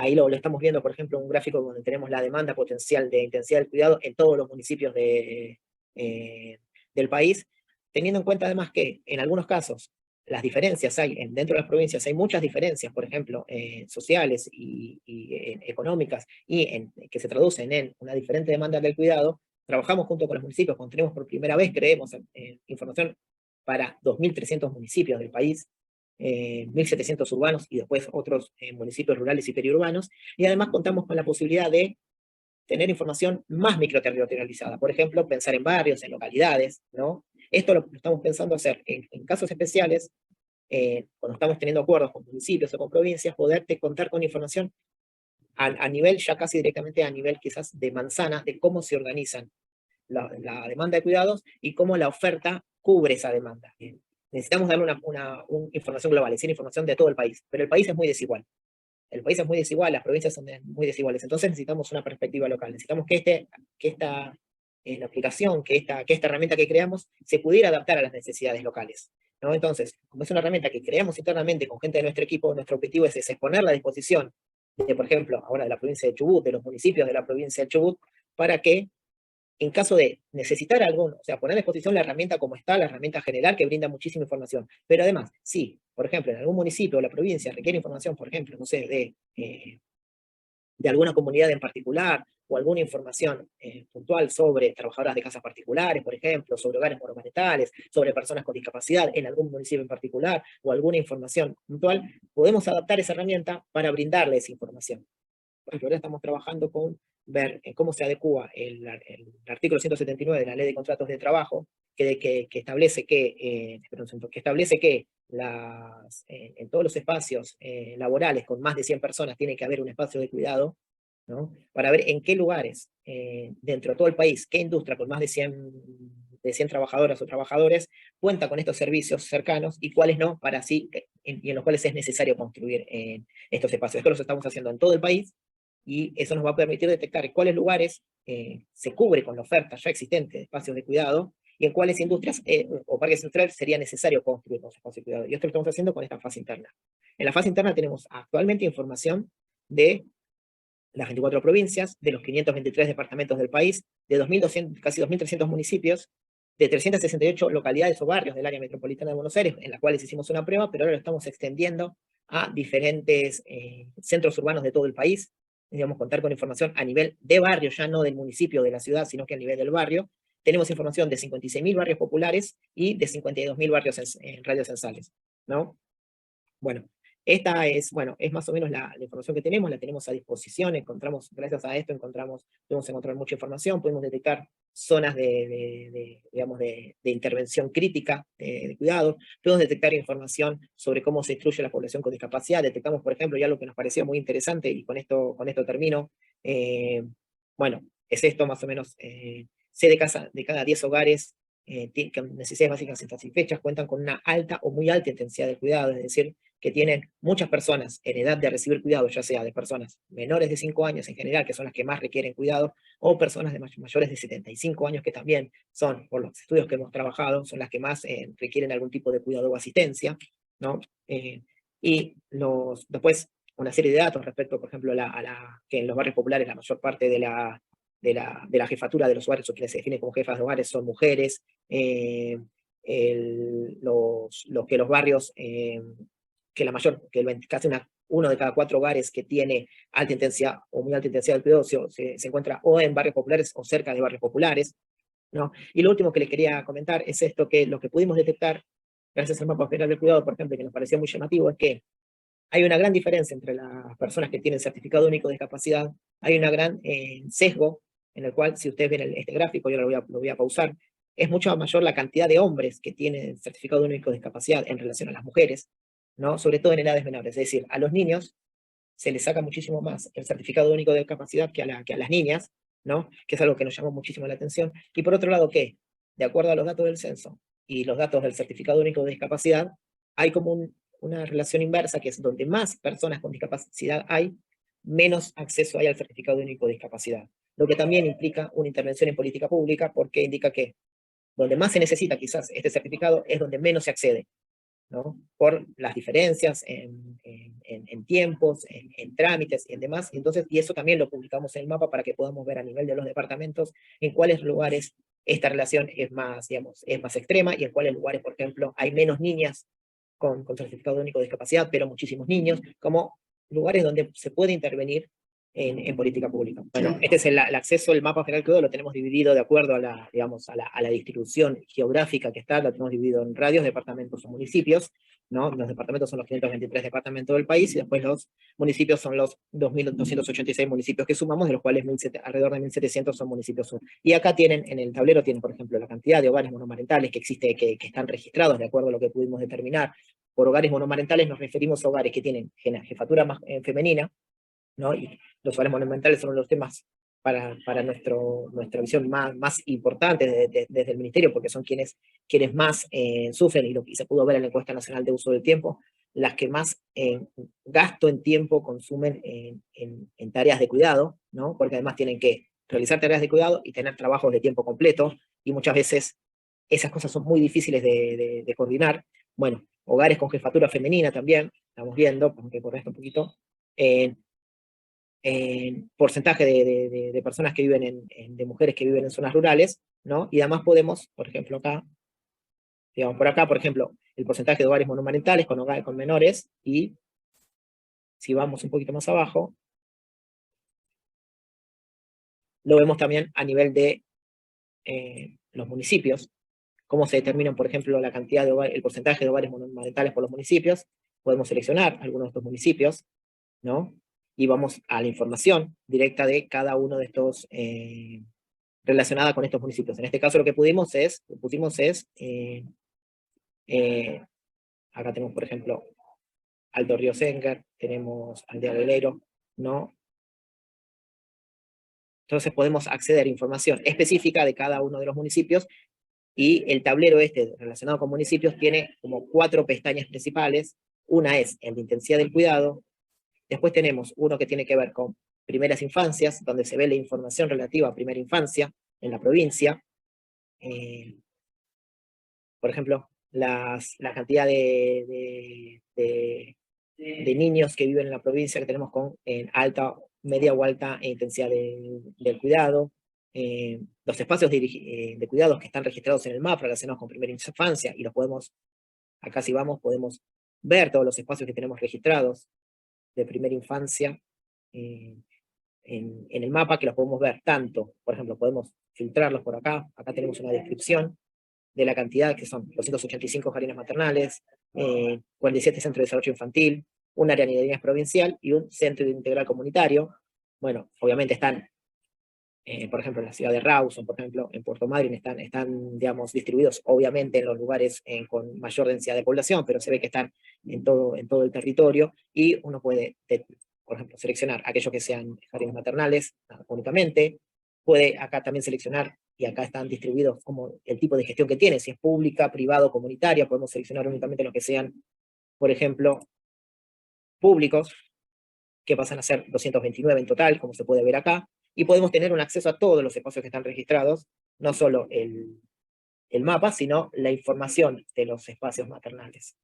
Ahí lo estamos viendo, por ejemplo, en un gráfico donde tenemos la demanda potencial de intensidad del cuidado en todos los municipios del país, teniendo en cuenta además que en algunos casos las diferencias hay, dentro de las provincias hay muchas diferencias, por ejemplo, sociales y económicas, que se traducen en una diferente demanda del cuidado. Trabajamos junto con los municipios, cuando tenemos por primera vez, creemos información para 2.300 municipios del país, 1.700 urbanos y después otros municipios rurales y periurbanos, y además contamos con la posibilidad de tener información más microterritorializada, por ejemplo, pensar en barrios, en localidades, ¿no? Esto lo estamos pensando hacer en casos especiales, cuando estamos teniendo acuerdos con municipios o con provincias, poder contar con información a nivel, ya casi directamente a nivel quizás de manzana, de cómo se organizan la demanda de cuidados y cómo la oferta cubre esa demanda. Necesitamos darle una información global, es decir, información de todo el país, pero el país es muy desigual. El país es muy desigual, las provincias son muy desiguales, entonces necesitamos una perspectiva local, necesitamos que esta la aplicación, que esta herramienta que creamos se pudiera adaptar a las necesidades locales, ¿no? Entonces, como es una herramienta que creamos internamente con gente de nuestro equipo, nuestro objetivo es exponerla a disposición de, por ejemplo, ahora de la provincia de Chubut, de los municipios de la provincia de Chubut, para que en caso de necesitar alguno, o sea, poner a disposición la herramienta como está, la herramienta general que brinda muchísima información. Pero además, si, por ejemplo, en algún municipio o la provincia requiere información, por ejemplo, no sé, de alguna comunidad en particular, o alguna información puntual sobre trabajadoras de casas particulares, por ejemplo, sobre hogares monomarentales, sobre personas con discapacidad en algún municipio en particular, o alguna información puntual, podemos adaptar esa herramienta para brindarle esa información. Por ejemplo, ahora estamos trabajando con ver cómo se adecua el artículo 179 de la Ley de Contratos de Trabajo, que establece que en todos los espacios laborales con más de 100 personas tiene que haber un espacio de cuidado, ¿no? Para ver en qué lugares, dentro de todo el país, qué industria con más de 100 trabajadoras o trabajadores cuenta con estos servicios cercanos y cuáles no, para así, y en los cuales es necesario construir estos espacios. Esto lo estamos haciendo en todo el país, y eso nos va a permitir detectar en cuáles lugares se cubre con la oferta ya existente de espacios de cuidado, y en cuáles industrias o parques industriales sería necesario construir los espacios de cuidado. Y esto lo estamos haciendo con esta fase interna. En la fase interna tenemos actualmente información de las 24 provincias, de los 523 departamentos del país, de 2.200, casi 2.300 municipios, de 368 localidades o barrios del área metropolitana de Buenos Aires, en las cuales hicimos una prueba, pero ahora lo estamos extendiendo a diferentes centros urbanos de todo el país. Digamos, contar con información a nivel de barrio, ya no del municipio, de la ciudad, sino que a nivel del barrio. Tenemos información de 56.000 barrios populares y de 52.000 barrios en radios censales, ¿no? Bueno, esta es, bueno, es más o menos la información que tenemos, la tenemos a disposición, gracias a esto pudimos encontrar mucha información, pudimos detectar zonas digamos, de intervención crítica de cuidado, pudimos detectar información sobre cómo se instruye la población con discapacidad, detectamos, por ejemplo, ya lo que nos pareció muy interesante, y con esto termino, bueno, es esto más o menos, 6 de cada 10 hogares con necesidades básicas insatisfechas cuentan con una alta o muy alta intensidad de cuidado, es decir, que tienen muchas personas en edad de recibir cuidado, ya sea de personas menores de 5 años en general, que son las que más requieren cuidado, o personas mayores de 75 años, que también son, por los estudios que hemos trabajado, son las que más requieren algún tipo de cuidado o asistencia, ¿no? Y después una serie de datos respecto, por ejemplo, que en los barrios populares la mayor parte de la jefatura de los hogares, o quienes se definen como jefas de hogares, son mujeres, que los barrios, casi uno de cada 4 hogares que tiene alta intensidad o muy alta intensidad del cuidado se encuentra o en barrios populares o cerca de barrios populares, ¿no? Y lo último que les quería comentar es esto, que lo que pudimos detectar, gracias al mapa general del cuidado, por ejemplo, que nos pareció muy llamativo, es que hay una gran diferencia entre las personas que tienen certificado único de discapacidad, hay una gran sesgo, en el cual, si ustedes ven este gráfico, yo lo voy a pausar, es mucho mayor la cantidad de hombres que tienen certificado único de discapacidad en relación a las mujeres, ¿no? Sobre todo en edades menores, es decir, a los niños se les saca muchísimo más el certificado único de discapacidad que a las niñas, ¿no? Que es algo que nos llamó muchísimo la atención. Y por otro lado, que, de acuerdo a los datos del censo y los datos del certificado único de discapacidad, hay como una relación inversa, que es donde más personas con discapacidad hay, menos acceso hay al certificado único de discapacidad. Lo que también implica una intervención en política pública, porque indica que donde más se necesita quizás este certificado es donde menos se accede. ¿no? Por las diferencias en tiempos, en trámites y en demás. Entonces, y eso también lo publicamos en el mapa para que podamos ver a nivel de los departamentos en cuáles lugares esta relación es más, digamos, es más extrema y en cuáles lugares, por ejemplo, hay menos niñas con certificado único de discapacidad, pero muchísimos niños, como lugares donde se puede intervenir en política pública. Bueno, este es el acceso, el mapa general que lo tenemos dividido de acuerdo a la, digamos, a la distribución geográfica que está, lo tenemos dividido en radios, departamentos o municipios, ¿no? Los departamentos son los 523 departamentos del país, y después los municipios son los 2.286 municipios que sumamos, de los cuales alrededor de 1.700 son municipios. Y acá tienen, en el tablero tienen, por ejemplo, la cantidad de hogares monomarentales que existe, que están registrados de acuerdo a lo que pudimos determinar. Por hogares monomarentales nos referimos a hogares que tienen jefatura femenina, ¿no? Y los hogares monomarentales son los temas para nuestra visión más importante desde el Ministerio, porque son quienes más sufren, y se pudo ver en la encuesta nacional de uso del tiempo, las que más gasto en tiempo consumen en tareas de cuidado, ¿no? Porque además tienen que realizar tareas de cuidado y tener trabajos de tiempo completo, y muchas veces esas cosas son muy difíciles de coordinar. Bueno, hogares con jefatura femenina también, estamos viendo, aunque por esto un poquito, porcentaje de personas que viven de mujeres que viven en zonas rurales, ¿no? Y además podemos, por ejemplo, acá, digamos, por acá, por ejemplo, el porcentaje de hogares monomarentales con menores, y si vamos un poquito más abajo, lo vemos también a nivel de los municipios, cómo se determinan, por ejemplo, la cantidad de hogares, el porcentaje de hogares monomarentales por los municipios. Podemos seleccionar algunos de estos municipios, ¿no? Y vamos a la información directa de cada uno de estos, relacionada con estos municipios. En este caso lo que pusimos es, acá tenemos, por ejemplo, Alto Río Sengar, tenemos Aldea Velero, ¿no? Entonces podemos acceder a información específica de cada uno de los municipios, y el tablero este relacionado con municipios tiene como 4 pestañas principales. Una es el de intensidad del cuidado, después tenemos uno que tiene que ver con primeras infancias, donde se ve la información relativa a primera infancia en la provincia. Por ejemplo, la cantidad de niños que viven en la provincia que tenemos con alta, media o alta intensidad del cuidado, los espacios de cuidados que están registrados en el mapa relacionados con primera infancia, y los podemos, acá si vamos, podemos ver todos los espacios que tenemos registrados de primera infancia en el mapa, que los podemos ver tanto, por ejemplo, podemos filtrarlos por acá tenemos una descripción de la cantidad, que son 285 jardines maternales, 47 centros de desarrollo infantil, un área de niñez provincial y un centro integral comunitario. Bueno, obviamente están, por ejemplo, en la ciudad de Rawson, por ejemplo, en Puerto Madryn, están digamos, distribuidos obviamente en los lugares con mayor densidad de población, pero se ve que están en todo el territorio, y uno puede, por ejemplo, seleccionar aquellos que sean jardines maternales únicamente. Puede acá también seleccionar, y acá están distribuidos como el tipo de gestión que tiene, si es pública, privado, comunitaria. Podemos seleccionar únicamente los que sean, por ejemplo, públicos, que pasan a ser 229 en total, como se puede ver acá, y podemos tener un acceso a todos los espacios que están registrados, no solo el mapa, sino la información de los espacios maternales.